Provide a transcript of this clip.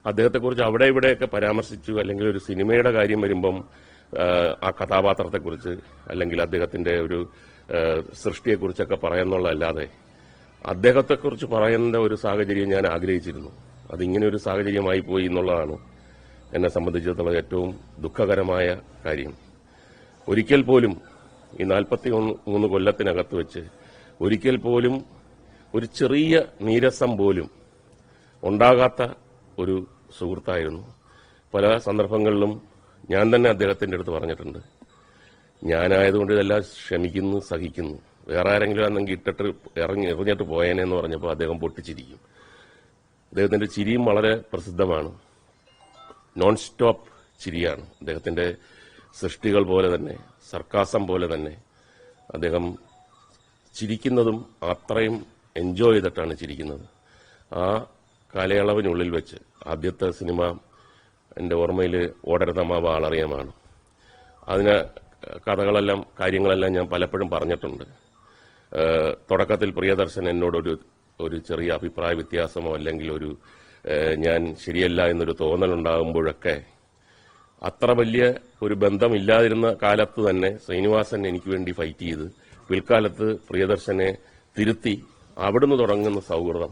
അദ്ദേഹത്തെക്കുറിച്ച് അവിടെ ഇവിടെയൊക്കെ പരാമർശിച്ചു, അല്ലെങ്കിൽ ഒരു സിനിമയുടെ കാര്യം വരുമ്പം ആ കഥാപാത്രത്തെക്കുറിച്ച് അല്ലെങ്കിൽ അദ്ദേഹത്തിന്റെ ഒരു സൃഷ്ടിയെക്കുറിച്ചൊക്കെ പറയുന്നുള്ളതല്ലാതെ അദ്ദേഹത്തെക്കുറിച്ച് പറയുന്ന ഒരു സാഹചര്യം ഞാൻ ആഗ്രഹിച്ചിരുന്നു. അതിങ്ങനെ ഒരു സാഹചര്യമായി പോയി എന്നുള്ളതാണ് എന്നെ സംബന്ധിച്ചിടത്തോളം ഏറ്റവും ദുഃഖകരമായ കാര്യം. ഒരിക്കൽ പോലും ഈ 43 കൊല്ലത്തിനകത്ത് വെച്ച് ഒരിക്കൽ പോലും ഒരു ചെറിയ നീരസം പോലും ഉണ്ടാകാത്ത ഒരു സുഹൃത്തായിരുന്നു. പല സന്ദർഭങ്ങളിലും ഞാൻ തന്നെ അദ്ദേഹത്തിന്റെ അടുത്ത് പറഞ്ഞിട്ടുണ്ട്, ഞാനായതുകൊണ്ട് ഇതെല്ലാം ക്ഷമിക്കുന്നു, സഹിക്കുന്നു, വേറെ ആരെങ്കിലും ആണെങ്കിൽ ഇട്ടിട്ട് എറിഞ്ഞിട്ട് പോയേനെന്ന് പറഞ്ഞപ്പോൾ അദ്ദേഹം പൊട്ടിച്ചിരിക്കും. അദ്ദേഹത്തിന്റെ ചിരിയും വളരെ പ്രസിദ്ധമാണ്, നോൺ സ്റ്റോപ്പ് ചിരിയാണ്. അദ്ദേഹത്തിന്റെ സൃഷ്ടികൾ പോലെ തന്നെ, സർക്കാസം പോലെ തന്നെ അദ്ദേഹം ചിരിക്കുന്നതും അത്രയും എൻജോയ് ചെയ്തിട്ടാണ് ചിരിക്കുന്നത്. ആ കാലയളവിനുള്ളിൽ വെച്ച് ആദ്യത്തെ സിനിമ എൻ്റെ ഓർമ്മയിൽ ഓടരുതമ്മ ആളറിയാമാണ്. അതിന് കഥകളെല്ലാം കാര്യങ്ങളെല്ലാം ഞാൻ പലപ്പോഴും പറഞ്ഞിട്ടുണ്ട്. തുടക്കത്തിൽ പ്രിയദർശൻ എന്നോടൊരു ചെറിയ അഭിപ്രായ വ്യത്യാസമോ അല്ലെങ്കിൽ ഞാൻ ശരിയല്ല എന്നൊരു തോന്നലുണ്ടാകുമ്പോഴൊക്കെ അത്ര വലിയ ഒരു ബന്ധമില്ലാതിരുന്ന കാലത്ത് തന്നെ ശ്രീനിവാസൻ എനിക്ക് വേണ്ടി ഫൈറ്റ് ചെയ്ത് പിൽക്കാലത്ത് പ്രിയദർശനെ തിരുത്തി അവിടുന്ന് തുടങ്ങുന്ന സൗഹൃദം